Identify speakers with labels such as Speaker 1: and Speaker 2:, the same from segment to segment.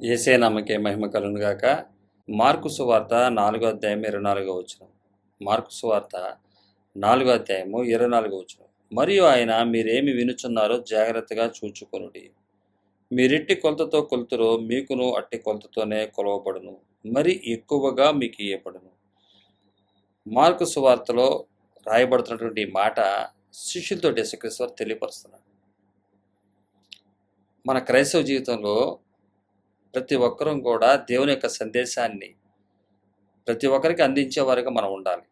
Speaker 1: యేసే నామకే మహిమ కలుగును గాక. మార్కు సువార్త 4వ అధ్యాయం 24వ వచనం. మార్కు సువార్త 4వ అధ్యాయము 24వ వచనం. మరియు ఆయన మీరేమి వినుచున్నారో జాగ్రత్తగా చూచుకొనుడి. మీరెట్టి కొలతతో కొలుతురో మీకును అట్టి కొలతతోనే కొలవబడును, మరి ఎక్కువగా మీకు ఇయ్యబడును. మార్కు సువార్తలో రాయబడుతున్నటువంటి ఈ మాట శిష్యులతో యేసుక్రీస్తు వారు తెలియపరుస్తున్నాడు. మన క్రైస్తవ జీవితంలో ప్రతి ఒక్కరం కూడా దేవుని యొక్క సందేశాన్ని ప్రతి ఒక్కరికి అందించేవారుగా మనం ఉండాలి.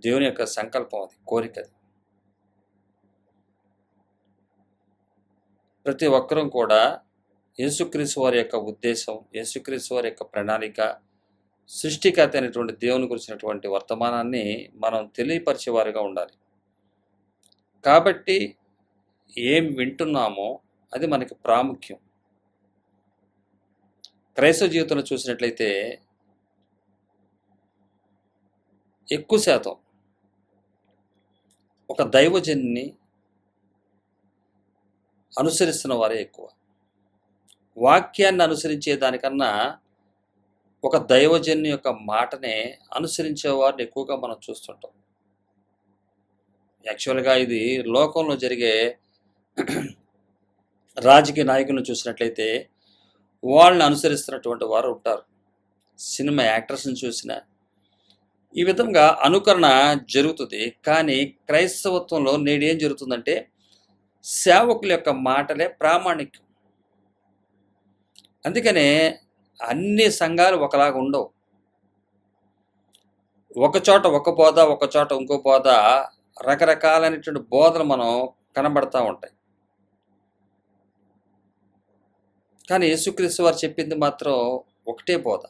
Speaker 1: దేవుని యొక్క సంకల్పం అది, కోరిక అది. ప్రతి ఒక్కరం కూడా యేసుక్రీస్తు వారి యొక్క ఉద్దేశం, యేసుక్రీస్తు వారి యొక్క ప్రణాళిక, సృష్టికర్త అయినటువంటి దేవుని గురించినటువంటి వర్తమానాన్ని మనం తెలియపరిచేవారుగా ఉండాలి. కాబట్టి ఏం వింటున్నామో అది మనకి ప్రాముఖ్యం. క్రైస్తవ జీవితంలో చూసినట్లయితే ఎక్కువ శాతం ఒక దైవజన్ని అనుసరిస్తున్న వారే ఎక్కువ. వాక్యాన్ని అనుసరించే దానికన్నా ఒక దైవజన్ని యొక్క మాటనే అనుసరించే వారిని ఎక్కువగా మనం చూస్తుంటాం. యాక్చువల్గా ఇది లోకంలో జరిగే రాజకీయ నాయకులను చూసినట్లయితే వాళ్ళని అనుసరిస్తున్నటువంటి వారు ఉంటారు. సినిమా యాక్టర్స్ని చూసిన ఈ విధంగా అనుకరణ జరుగుతుంది. కానీ క్రైస్తవత్వంలో నేడు ఏం జరుగుతుందంటే సేవకుల యొక్క మాటలే ప్రామాణిక్యం. అందుకనే అన్ని సంఘాలు ఒకలాగా ఉండవు. ఒక చోట ఒక బోధ, ఒక చోట ఇంకో బోధ, రకరకాలైనటువంటి బోధలు మనం కనబడతా ఉంటాయి. కానీ యేసుక్రీస్తు వారు చెప్పింది మాత్రం ఒకటే బోధ.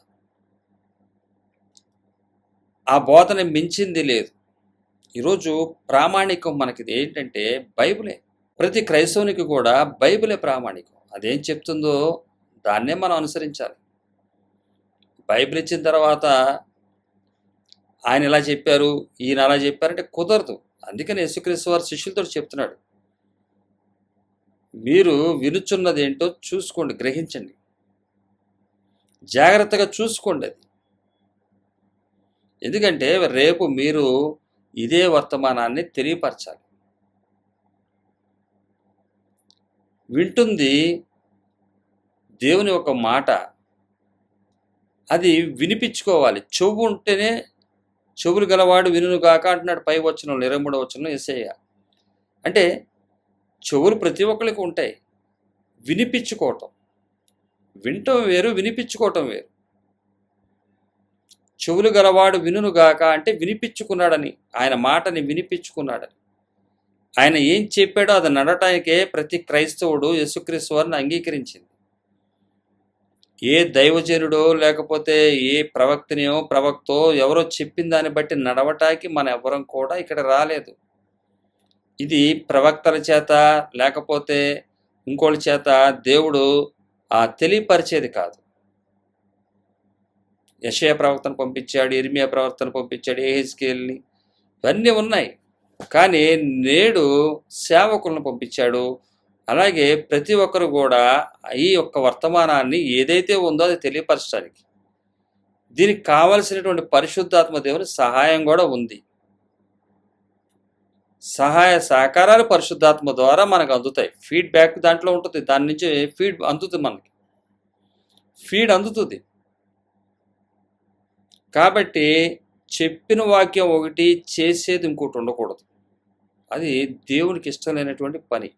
Speaker 1: ఆ బోధని మించింది లేదు. ఈరోజు ప్రామాణికం మనకి ఏంటంటే బైబిలే. ప్రతి క్రైస్తవునికి కూడా బైబిలే ప్రామాణికం. అదేం చెప్తుందో దాన్నే మనం అనుసరించాలి. బైబిల్ ఇచ్చిన తర్వాత ఆయన ఇలా చెప్పారు, ఈయన అలా చెప్పారంటే కుదరదు. అందుకని యేసుక్రీస్తు వారు శిష్యులతో చెప్తున్నాడు, మీరు వినుచున్నది ఏంటో చూసుకోండి, గ్రహించండి, జాగ్రత్తగా చూసుకోండి అది. ఎందుకంటే రేపు మీరు ఇదే వర్తమానాన్ని తెలియపరచాలి. వింటుంది దేవుని ఒక మాట, అది వినిపించుకోవాలి. చెవు ఉంటేనే చెవులు గలవాడు వినుగాక అంటున్నాడు పై వచనంలో, 23వ వచనంలో యేసయ్య. అంటే చెవులు ప్రతి ఒక్కరికి ఉంటాయి. వినిపించుకోవటం, వినటం వేరు, వినిపించుకోవటం వేరు. చెవులు గలవాడు వినుగాక అంటే వినిపించుకున్నాడని, ఆయన మాటని వినిపించుకున్నాడని. ఆయన ఏం చెప్పాడో అది నడటానికే ప్రతి క్రైస్తవుడు యేసుక్రీస్తు వారిని అంగీకరించింది. ఏ దైవజనుడో లేకపోతే ఏ ప్రవక్తో ఎవరో చెప్పిన దాన్ని బట్టి నడవటానికి మన ఎవరం కూడా ఇక్కడ రాలేదు. ఇది ప్రవక్తల చేత లేకపోతే ఇంకోళ్ళ చేత దేవుడు తెలియపరిచేది కాదు. యెషయా ప్రవక్తను పంపించాడు, ఇర్మియా ప్రవక్తను పంపించాడు, యెహెజ్కేలుని, ఇవన్నీ ఉన్నాయి. కానీ నేడు సేవకులను పంపించాడు. అలాగే ప్రతి ఒక్కరు కూడా ఈ యొక్క వర్తమానాన్ని ఏదైతే ఉందో అది తెలియపరచడానికి, దీనికి కావలసినటువంటి పరిశుద్ధాత్మ దేవుని సహాయం కూడా ఉంది. సహాయ సహకారాలు పరిశుద్ధాత్మ ద్వారా మనకు అందుతాయి. ఫీడ్బ్యాక్ దాంట్లో ఉంటుంది, దాని నుంచి ఫీడ్ అందుతుంది, మనకి ఫీడ్ అందుతుంది. కాబట్టి చెప్పిన వాక్యం ఒకటి, చేసేది ఇంకోటి ఉండకూడదు. అది దేవునికి ఇష్టం లేనటువంటి పని.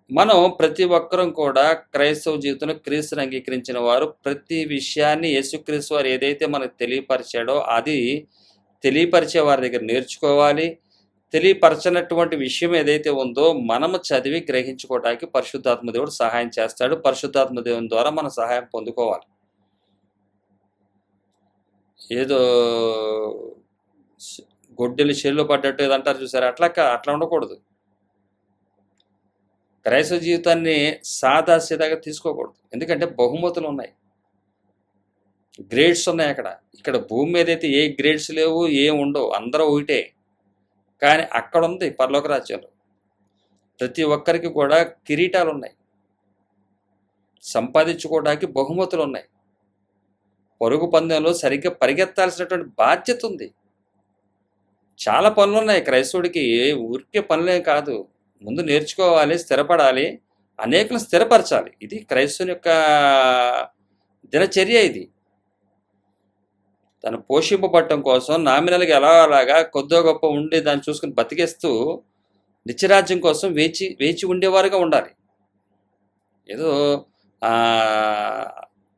Speaker 1: మనం ప్రతి ఒక్కరం కూడా క్రైస్తవ జీవితంలో క్రీస్తుని అంగీకరించిన వారు ప్రతి విషయాన్ని యేసుక్రీస్తు వారు ఏదైతే మనకు తెలియపరిచాడో అది తెలియపరిచే వారి దగ్గర నేర్చుకోవాలి. తెలియపరచనటువంటి విషయం ఏదైతే ఉందో మనము చదివి గ్రహించుకోవడానికి పరిశుద్ధాత్మ దేవుడు సహాయం చేస్తాడు. పరిశుద్ధాత్మ దేవుని ద్వారా మనం సహాయం పొందుకోవాలి. ఏదో గొడ్డలి చెల్లు పడ్డట్టు ఏదంటారు చూసారు, అట్లా ఉండకూడదు. క్రైస్తవ జీవితాన్ని సాదాసీదాగా తీసుకోకూడదు. ఎందుకంటే బహుమతులు ఉన్నాయి, గ్రేడ్స్ ఉన్నాయి. ఇక్కడ భూమి మీద అయితే ఏ గ్రేడ్స్ లేవు, ఏం ఉండవు, అందరూ ఒకటే. కానీ అక్కడ ఉంది పరలోక రాజ్యంలో ప్రతి ఒక్కరికి కూడా కిరీటాలు ఉన్నాయి. సంపాదించుకోవడానికి బహుమతులు ఉన్నాయి. పరుగు పందెంలో సరిగ్గా పరిగెత్తాల్సినటువంటి బాధ్యత ఉంది. చాలా పనులున్నాయి క్రైస్తవుడికి. ఊరికే పనులే కాదు. ముందు నేర్చుకోవాలి, స్థిరపడాలి, అనేకులను స్థిరపరచాలి. ఇది క్రైస్తవుని యొక్క దినచర్య. ఇది తను పోషింపబడటం కోసం నామినల్గా అలాగా కొద్దో గొప్ప ఉండి దాన్ని చూసుకుని బతికేస్తూ నిత్యరాజ్యం కోసం వేచి ఉండేవారుగా ఉండాలి. ఏదో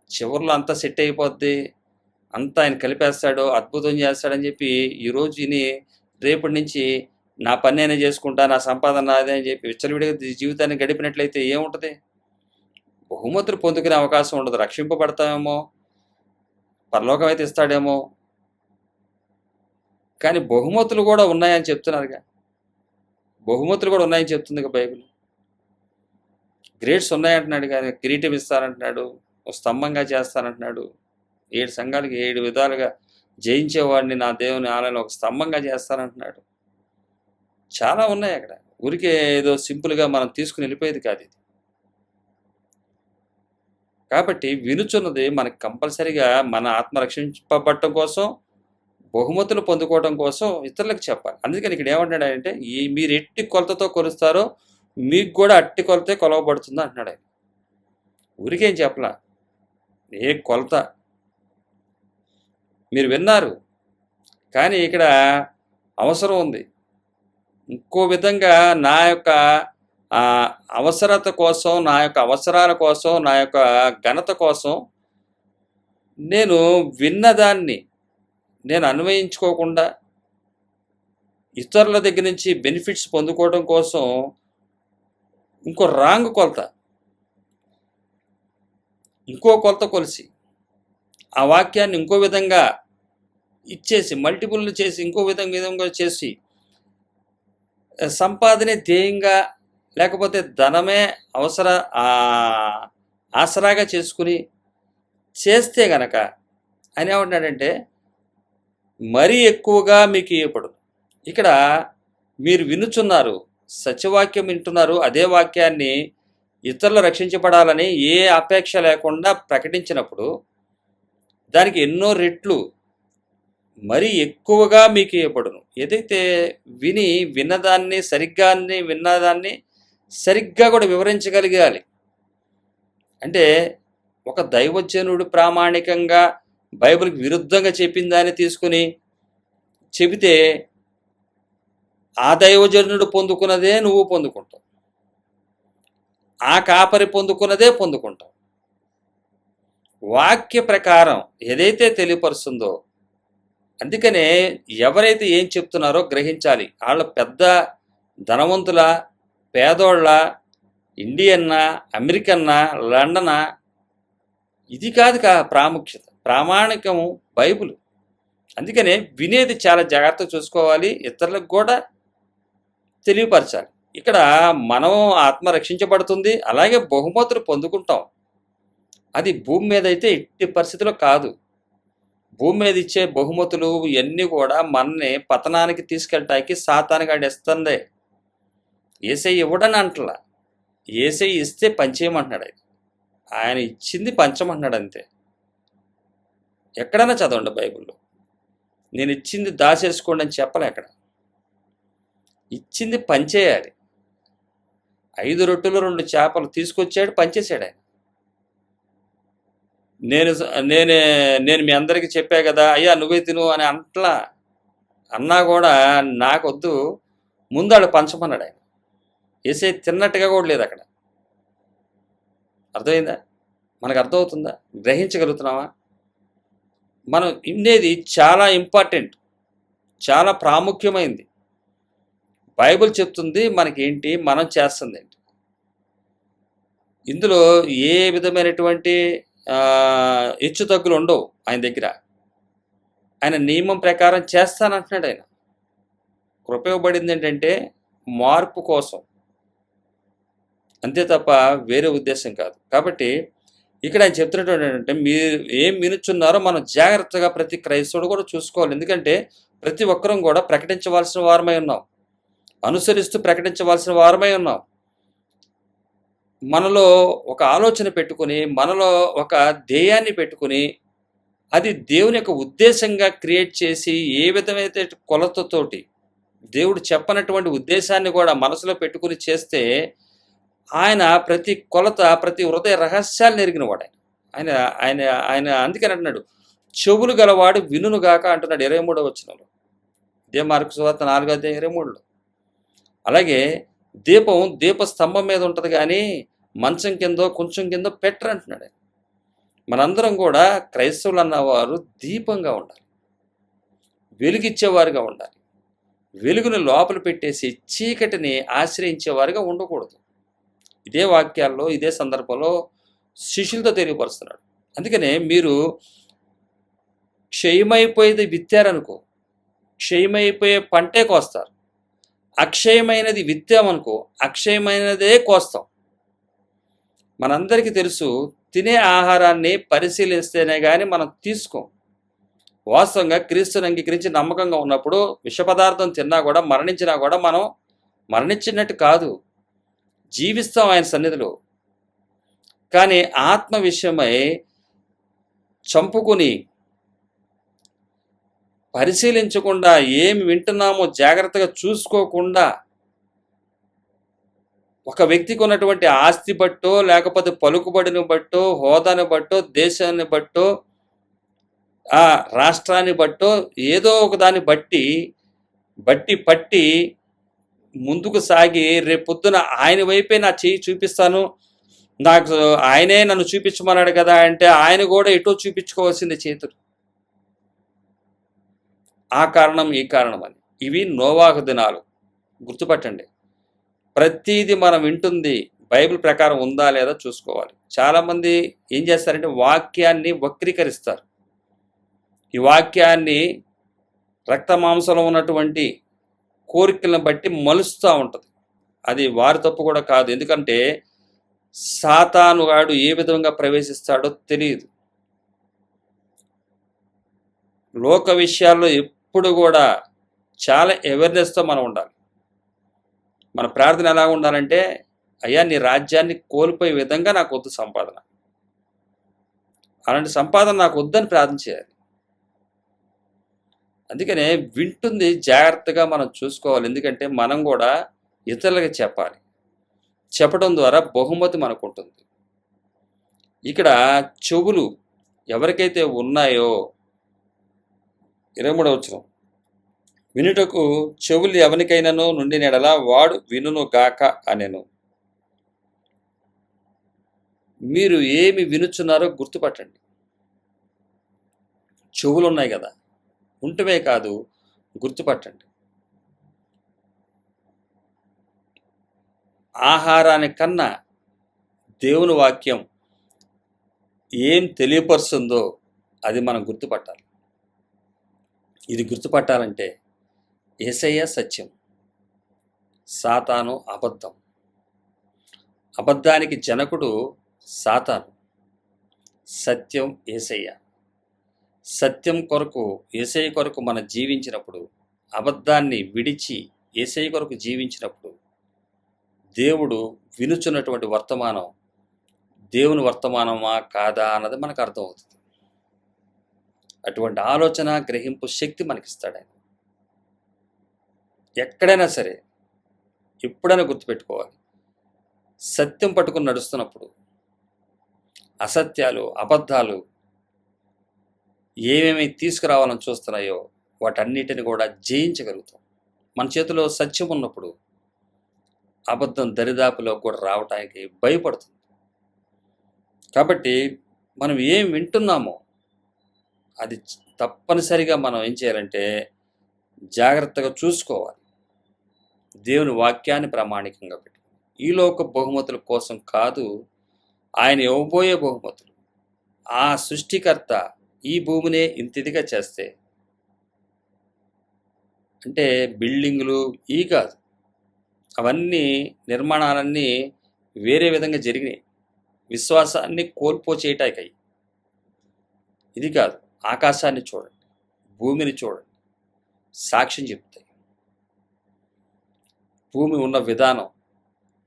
Speaker 1: చివరిలో అంతా సెట్ అయిపోద్ది, అంతా ఆయన కలిపేస్తాడు, అద్భుతం చేస్తాడని చెప్పి ఈరోజు విని రేపటి నుంచి నా పని నేనే చేసుకుంటా, నా సంపాదన నాదే అని చెప్పి విచ్చలవిడిగా జీవితాన్ని గడిపినట్లయితే ఏముంటుంది? బహుమతులు పొందుకునే అవకాశం ఉండదు. రక్షింపబడతామేమో, పరలోకం అయితే ఇస్తాడేమో, కానీ బహుమతులు కూడా ఉన్నాయని చెప్తున్నారుగా. బహుమతులు కూడా ఉన్నాయని చెప్తుంది బైబిల్. గ్రేడ్స్ ఉన్నాయంటున్నాడు, కానీ కిరీటం ఇస్తానంటున్నాడు, ఒక స్తంభంగా చేస్తానంటున్నాడు. 7 సంఘాలకి 7 విధాలుగా జయించేవాడిని నా దేవుని ఆలయంలో ఒక స్తంభంగా చేస్తానంటున్నాడు. చాలా ఉన్నాయి అక్కడ. ఊరికే ఏదో సింపుల్గా మనం తీసుకుని వెళ్ళిపోయేది కాదు ఇది. కాబట్టి వినుచున్నది మనకు కంపల్సరీగా మన ఆత్మ రక్షింపబడటం కోసం, బహుమతులు పొందుకోవడం కోసం ఇతరులకు చెప్పాలి. అందుకని ఇక్కడ ఏమంటాడంటే, మీరు ఎట్టి కొలతతో కొలుస్తారో మీకు కూడా అట్టి కొలతే కొలవబడుతుంది అంటున్నాడు ఆయన. ఊరికేం చెప్పలా, ఏ కొలత మీరు విన్నారు, కానీ ఇక్కడ అవసరం ఉంది. ఇంకో విధంగా నా యొక్క అవసరత కోసం, నా యొక్క అవసరాల కోసం, నా యొక్క ఘనత కోసం నేను విన్నదాన్ని నేను అన్వయించుకోకుండా ఇతరుల దగ్గర నుంచి బెనిఫిట్స్ పొందుకోవడం కోసం ఇంకో రాంగ్ కొలత, ఇంకో కొలత కొలిసి ఆ వాక్యాన్ని ఇంకో విధంగా ఇచ్చేసి మల్టిపుల్ చేసి ఇంకో విధంగా చేసి సంపాదనే ధ్యేయంగా, లేకపోతే ధనమే ఆసరాగా చేసుకుని చేస్తే గనక ఆయన ఏమంటున్నాడంటే, మరీ ఎక్కువగా మీకు ఇవ్వబడు. ఇక్కడ మీరు వినుచున్నారు, సత్యవాక్యం వింటున్నారు, అదే వాక్యాన్ని ఇతరులు రక్షించబడాలని ఏ అపేక్ష లేకుండా ప్రకటించినప్పుడు దానికి ఎన్నో రెట్లు మరీ ఎక్కువగా మీకు ఇవ్వబడును. ఏదైతే విన్నదాన్ని సరిగ్గా కూడా వివరించగలిగాలి. అంటే ఒక దైవజనుడు ప్రామాణికంగా బైబిల్కి విరుద్ధంగా చెప్పిన దాన్ని తీసుకుని చెబితే ఆ దైవజనుడు పొందుకున్నదే నువ్వు పొందుకుంటావు, ఆ కాపరి పొందుకున్నదే పొందుకుంటావు. వాక్య ప్రకారం ఏదైతే తెలియపరుస్తుందో, అందుకనే ఎవరైతే ఏం చెప్తున్నారో గ్రహించాలి. వాళ్ళ పెద్ద ధనవంతుల, పేదోళ్ళ, ఇండియన్నా, అమెరికన్నా, లండనా, ఇది కాదు ప్రాముఖ్యత. ప్రామాణికము బైబిల్. అందుకనే వినేది చాలా జాగ్రత్తగా చూసుకోవాలి, ఇతరులకు కూడా తెలియపరచాలి. ఇక్కడ మనం ఆత్మ రక్షించబడుతుంది, అలాగే బహుమతులు పొందుకుంటాం. అది భూమి మీద అయితే ఎట్టి పరిస్థితిలో కాదు. భూమి మీద ఇచ్చే బహుమతులు ఇవన్నీ కూడా మనని పతనానికి తీసుకెళ్ళటానికి సాతానుగాడు ఇస్తుంది. యేసయ్య ఇవ్వడని అంటలా, యేసయ్య ఇస్తే పంచేయమంటున్నాడు. ఆయన ఇచ్చింది పంచమంటున్నాడు అంతే. ఎక్కడైనా చదవండి బైబిల్లో, నేను ఇచ్చింది దాచేసుకోండి అని చెప్పలే. ఎక్కడ ఇచ్చింది పంచేయాలి. 5 రొట్టెలు 2 చేపలు తీసుకొచ్చాడు, పంచేశాడు ఆయన. నేను మీ అందరికీ చెప్పా కదా, అయ్యా నువ్వే తిను అని అన్నా కూడా నాకొద్దు, ముందాడు పంచమన్నాడు ఆయన. వేసే తిన్నట్టుగా కూడా లేదు అక్కడ. అర్థమైందా? మనకు అర్థమవుతుందా? గ్రహించగలుగుతున్నావా? మనం వినేది చాలా ఇంపార్టెంట్, చాలా ప్రాముఖ్యమైంది. బైబిల్ చెప్తుంది మనకేంటి, మనం చేస్తుంది ఏంటి. ఇందులో ఏ విధమైనటువంటి హెచ్చు తగ్గులు ఉండవు ఆయన దగ్గర. ఆయన నియమం ప్రకారం చేస్తానంటున్నాడు. ఆయన కృప ఇవ్వబడింది ఏంటంటే మార్పు కోసం, అంతే తప్ప వేరే ఉద్దేశం కాదు. కాబట్టి ఇక్కడ ఆయన చెప్తున్నటువంటి ఏంటంటే, మీరు ఏం వినుచున్నారో మనం జాగ్రత్తగా ప్రతి క్రైస్తవుడు కూడా చూసుకోవాలి. ఎందుకంటే ప్రతి ఒక్కరం కూడా ప్రకటించవలసిన వారమై ఉన్నాం, అనుసరిస్తూ ప్రకటించవలసిన వారమై ఉన్నాం. మనలో ఒక ఆలోచన పెట్టుకొని, మనలో ఒక ధ్యేయాన్ని పెట్టుకొని, అది దేవుని యొక్క ఉద్దేశంగా క్రియేట్ చేసి, ఏ విధమైతే కొలతతోటి దేవుడు చెప్పనటువంటి ఉద్దేశాన్ని కూడా మనసులో పెట్టుకుని చేస్తే, ఆయన ప్రతి కొలత, ప్రతి హృదయ రహస్యాలను ఎరిగినవాడు ఆయన. ఆయన ఆయన ఆయన అందుకని అంటున్నాడు, చెవులు గలవాడు వినుగాక అంటున్నాడు 23వ వచనంలో. ఇదే మార్కు సువార్త 4:23లో. అలాగే దీపస్తంభం మీద ఉంటుంది కానీ మంచం కిందో కొంచెం కిందో పెట్టరు అంటున్నాడు ఆయన. మనందరం కూడా క్రైస్తవులు అన్నవారు దీపంగా ఉండాలి, వెలుగిచ్చేవారుగా ఉండాలి. వెలుగుని లోపల పెట్టేసి చీకటిని ఆశ్రయించేవారుగా ఉండకూడదు. ఇదే వాక్యాల్లో, ఇదే సందర్భంలో శిష్యులతో తెలియపరుస్తున్నాడు. అందుకనే మీరు క్షయమైపోయేది విత్తారనుకో, క్షయమైపోయే పంటే కోస్తారు. అక్షయమైనది విత్తామనుకో, అక్షయమైనదే కోస్తాం. మనందరికీ తెలుసు, తినే ఆహారాన్ని పరిశీలిస్తేనే కానీ మనం తీసుకోం. వాస్తవంగా క్రీస్తుని అంగీకరించి నమ్మకంగా ఉన్నప్పుడు విష పదార్థం తిన్నా కూడా, మరణించినా కూడా మనం మరణించినట్టు కాదు, జీవిస్తాం ఆయన సన్నిధిలో. కానీ ఆత్మ విషయమై చంపుకొని పరిశీలించకుండా, ఏమి వింటున్నామో జాగ్రత్తగా చూసుకోకుండా, ఒక వ్యక్తికి ఉన్నటువంటి ఆస్తి బట్టో, లేకపోతే పలుకుబడిని బట్టో, హోదాని బట్టో, దేశాన్ని బట్టో, ఆ రాష్ట్రాన్ని బట్టో, ఏదో ఒక దాన్ని పట్టి ముందుకు సాగి, రేపొద్దున ఆయన వైపే నా చెయ్యి చూపిస్తాను, నాకు ఆయనే నన్ను చూపించమన్నాడు కదా అంటే ఆయన కూడా ఎటో చూపించుకోవాల్సింది చేతులు. ఆ కారణం ఈ కారణం అని. ఇవి నోవాహు దినాలు, గుర్తుపట్టండి. ప్రతిదీ మనం వింటుంది బైబిల్ ప్రకారం ఉందా లేదా చూసుకోవాలి. చాలామంది ఏం చేస్తారంటే వాక్యాన్ని వక్రీకరిస్తారు. ఈ వాక్యాన్ని రక్త మాంసంలో ఉన్నటువంటి కోరికలను బట్టి మలుస్తూ ఉంటుంది. అది వారి తప్పు కూడా కాదు. ఎందుకంటే సాతాను వాడు ఏ విధంగా ప్రవేశిస్తాడో తెలియదు. లోక విషయాల్లో ఎప్పుడు కూడా చాలా అవేర్నెస్తో మనం ఉండాలి. మన ప్రార్థన ఎలా ఉండాలంటే, అయ్యా నీ రాజ్యాన్ని కోల్పోయే విధంగా నాకు వద్దు సంపాదన, అలాంటి సంపాదన నాకు వద్దని ప్రార్థన చేయాలి. అందుకనే వింటుంది జాగ్రత్తగా మనం చూసుకోవాలి. ఎందుకంటే మనం కూడా ఇతరులకు చెప్పాలి. చెప్పడం ద్వారా బహుమతి మనకు ఉంటుంది. ఇక్కడ చెవులు ఎవరికైతే ఉన్నాయో, 23వ వచనం, వినుటకు చెవులు ఎవరికైనాను నుండి నెడలా వాడు వినును గాక అనెను. మీరు ఏమి వినుచున్నారో గుర్తుపట్టండి. చెవులు ఉన్నాయి కదా, ఉంటమే కాదు, గుర్తుపట్టండి. ఆహారానికన్నా దేవుని వాక్యం ఏం తెలియపరుస్తుందో అది మనం గుర్తుపట్టాలి. ఇది గుర్తుపట్టాలంటే యేసయ్య సత్యం, సాతాను అబద్ధం. అబద్ధానికి జనకుడు సాతాను, సత్యం యేసయ్య. సత్యం కొరకు, యేసయ్య కొరకు మనం జీవించినప్పుడు, అబద్ధాన్ని విడిచి యేసయ్య కొరకు జీవించినప్పుడు, దేవుడు వినుచున్నటువంటి వర్తమానం దేవుని వర్తమానమా కాదా అన్నది మనకు అర్థమవుతుంది. అటువంటి ఆలోచన, గ్రహింపు శక్తి మనకిస్తాడు ఆయన. ఎక్కడైనా సరే ఎప్పుడైనా గుర్తుపెట్టుకోవాలి, సత్యం పట్టుకుని నడుస్తున్నప్పుడు అసత్యాలు, అబద్ధాలు ఏమేమి తీసుకురావాలని చూస్తున్నాయో వాటన్నిటిని కూడా జయించగలుగుతాం. మన చేతిలో సత్యం ఉన్నప్పుడు అబద్ధం దరిదాపులో కూడా రావటానికి భయపడుతుంది. కాబట్టి మనం ఏం వింటున్నామో అది తప్పనిసరిగా మనం ఏం చేయాలంటే జాగ్రత్తగా చూసుకోవాలి. దేవుని వాక్యాన్ని ప్రామాణికంగా పెట్టు. ఈ లోక బహుమతుల కోసం కాదు, ఆయన ఇవ్వబోయే బహుమతులు. ఆ సృష్టికర్త ఈ భూమినే ఇంతిదిగా చేస్తే, అంటే బిల్డింగులు ఈ కాదు, అవన్నీ నిర్మాణాలన్నీ వేరే విధంగా జరిగినాయి, విశ్వాసాన్ని కోల్పో చేయటానికి. ఇది కాదు, ఆకాశాన్ని చూడండి, భూమిని చూడండి, సాక్ష్యం చెప్తాయి. భూమి ఉన్న విధానం,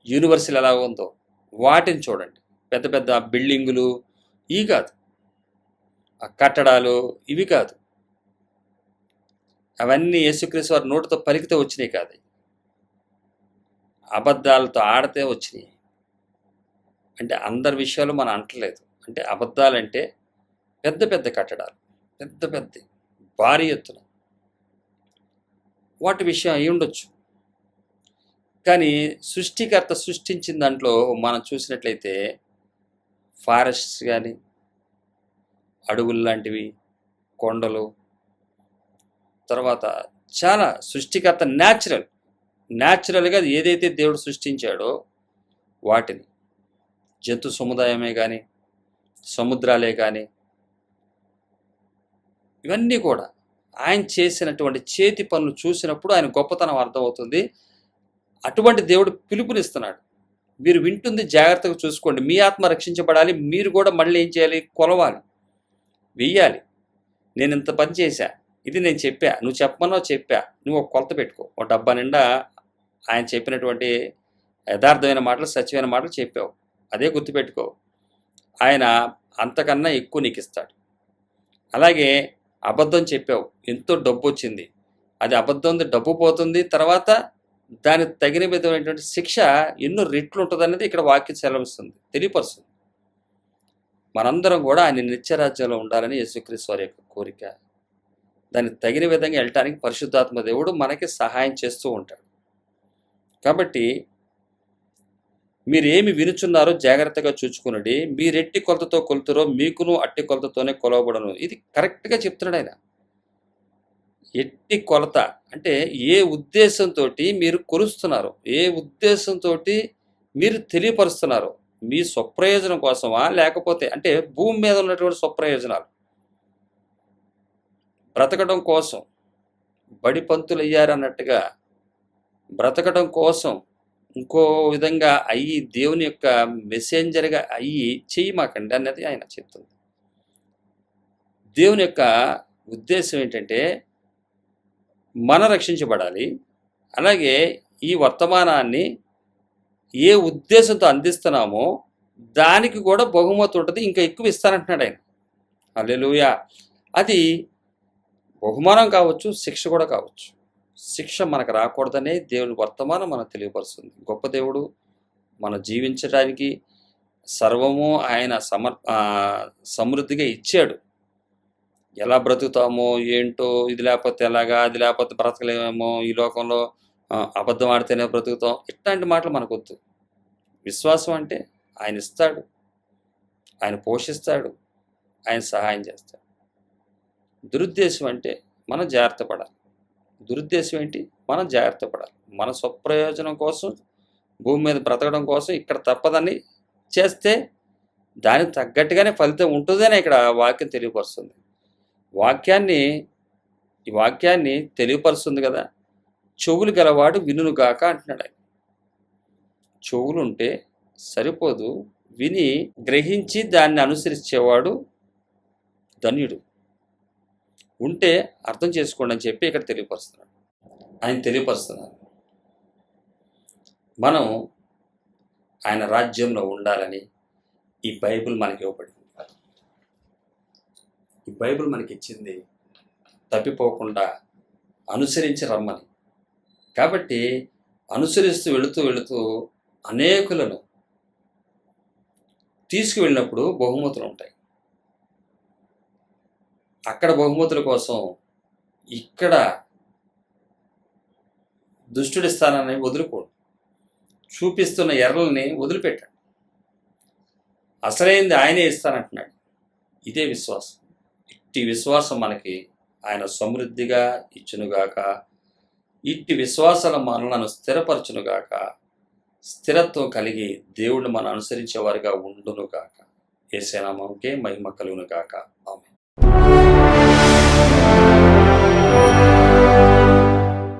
Speaker 1: యూనివర్సల్ ఎలా ఉందో, వాటిని చూడండి. పెద్ద పెద్ద బిల్డింగులు ఇవి కాదు, ఆ కట్టడాలు ఇవి కాదు, అవన్నీ యేసుక్రీస్తు వారి నోటితో పలికితే వచ్చినాయి కాదు, అబద్ధాలతో ఆడితే వచ్చినాయి. అంటే అందరి విషయాలు మనం అంటలేదు. అంటే అబద్ధాలంటే పెద్ద పెద్ద కట్టడాలు, పెద్ద పెద్ద భారీ ఎత్తున వాటి విషయం అయి ఉండొచ్చు. కానీ సృష్టికర్త సృష్టించిన దాంట్లో మనం చూసినట్లయితే ఫారెస్ట్స్ కానీ, అడవులు లాంటివి, కొండలు, తర్వాత చాలా సృష్టికర్త న్యాచురల్గా ఏదైతే దేవుడు సృష్టించాడో వాటిని, జంతు సముదాయమే కానీ, సముద్రాలే కానీ, ఇవన్నీ కూడా ఆయన చేసినటువంటి చేతి పనులు చూసినప్పుడు ఆయన గొప్పతనం అర్థమవుతుంది. అటువంటి దేవుడు పిలుపునిస్తున్నాడు. మీరు వింటుంది జాగ్రత్తగా చూసుకోండి. మీ ఆత్మ రక్షించబడాలి. మీరు కూడా మళ్ళీ ఏం చేయాలి? కొలవాలి, వెయ్యాలి. నేను ఇంత పని చేశా, ఇది నేను చెప్పా, నువ్వు చెప్పమన్నావు చెప్పా, నువ్వు ఒక కొలత పెట్టుకో. ఒక డబ్బా నిండా ఆయన చెప్పినటువంటి యథార్థమైన మాటలు, సత్యమైన మాటలు చెప్పావు, అదే గుర్తుపెట్టుకో. ఆయన అంతకన్నా ఎక్కువ నీకు ఇస్తాడు. అలాగే అబద్ధం చెప్పావు, ఎంతో డబ్బు వచ్చింది, అది అబద్ధం, డబ్బు పోతుంది, తర్వాత దానికి తగిన విధమైనటువంటి శిక్ష ఎన్నో రెట్లు ఉంటుంది అనేది ఇక్కడ వాక్యం సెలవిస్తుంది, తెలియపరుస్తుంది. మనందరం కూడా ఆయన నిత్యరాజ్యంలో ఉండాలని యేసుక్రీస్తు వారి యొక్క కోరిక. దానికి తగిన విధంగా వెళ్ళటానికి పరిశుద్ధాత్మ దేవుడు మనకి సహాయం చేస్తూ ఉంటాడు. కాబట్టి మీరేమి వినుచున్నారో జాగ్రత్తగా చూచుకునండి. మీరెట్టి కొలతతో కొలుతురో మీకును అట్టి కొలతతోనే కొలవబడను. ఇది కరెక్ట్గా చెప్తున్నాడు ఆయన. ఎట్టి కొలత అంటే ఏ ఉద్దేశంతో మీరు కొలుస్తున్నారు, ఏ ఉద్దేశంతో మీరు తెలియపరుస్తున్నారు, మీ స్వప్రయోజనం కోసమా, లేకపోతే అంటే భూమి మీద ఉన్నటువంటి స్వప్రయోజనాలు, బ్రతకడం కోసం బడి పంతులు అయ్యారన్నట్టుగా బ్రతకడం కోసం ఇంకో విధంగా అయ్యి దేవుని యొక్క మెసెంజర్గా అయ్యి చేయమాకండి అన్నది ఆయన చెప్తుంది. దేవుని యొక్క ఉద్దేశం ఏంటంటే మనం రక్షించబడాలి. అలాగే ఈ వర్తమానాన్ని ఏ ఉద్దేశంతో అందిస్తున్నామో దానికి కూడా బహుమతి ఉంటుంది, ఇంకా ఎక్కువ ఇస్తానంటున్నాడు ఆయన. హల్లెలూయా. అది బహుమానం కావచ్చు, శిక్ష కూడా కావచ్చు. శిక్ష మనకు రాకూడదనే దేవుని వర్తమానం మనకు తెలియపరుస్తుంది. గొప్ప దేవుడు మనం జీవించడానికి సర్వము ఆయన సమృద్ధిగా ఇచ్చాడు. ఎలా బ్రతుకుతామో ఏంటో, ఇది లేకపోతే ఎలాగా, అది లేకపోతే బ్రతకలేమో, ఈ లోకంలో అబద్ధం ఆడితేనే బ్రతుకుతాం, ఇట్లాంటి మాటలు మనకు వద్దు. విశ్వాసం అంటే ఆయన ఇస్తాడు, ఆయన పోషిస్తాడు, ఆయన సహాయం చేస్తాడు. దురుద్దేశం అంటే మనం జాగ్రత్త పడాలి. దురుద్దేశం ఏంటి? మనం జాగ్రత్త పడాలి. మన స్వప్రయోజనం కోసం, భూమి మీద బ్రతకడం కోసం ఇక్కడ తప్పదని చేస్తే దానికి తగ్గట్టుగానే ఫలితం ఉంటుందని ఇక్కడ వాక్యం తెలియపరుస్తుంది. ఈ వాక్యాన్ని తెలియపరుస్తుంది కదా. చెవులు గలవాడు వినుగాక అంటున్నాడు ఆయన. చెవులు ఉంటే సరిపోదు, విని గ్రహించి దాన్ని అనుసరించేవాడు ధన్యుడు. ఉంటే అర్థం చేసుకోండి అని చెప్పి ఇక్కడ తెలియపరుస్తున్నాడు. ఆయన తెలియపరుస్తున్నారు మనం ఆయన రాజ్యంలో ఉండాలని ఈ బైబిల్ మనకి ఇవ్వబడింది. ఈ బైబిల్ మనకి ఇచ్చింది తప్పిపోకుండా అనుసరించి రమ్మని. కాబట్టి అనుసరిస్తూ వెళుతూ అనేకులను తీసుకువెళ్ళినప్పుడు బహుమతులు ఉంటాయి. అక్కడ బహుమతుల కోసం ఇక్కడ దుష్టుడి స్థానాన్ని వదులుకోడు. చూపిస్తున్న ఎర్రల్ని వదిలిపెట్టాడు. అసలైంది ఆయనే ఇస్తానంటున్నాడు. ఇదే విశ్వాసం. ఇట్టి విశ్వాసం మనకి ఆయన సమృద్ధిగా ఇచ్చునుగాక. ఇట్టి విశ్వాసాల మనలను స్థిరపరచునుగాక. స్థిరత్వం కలిగి దేవుడిని మనం అనుసరించేవారుగా ఉండునుగాక. యేసు నామముకే మహిమ కలుగునుగాక. ఆమేన్.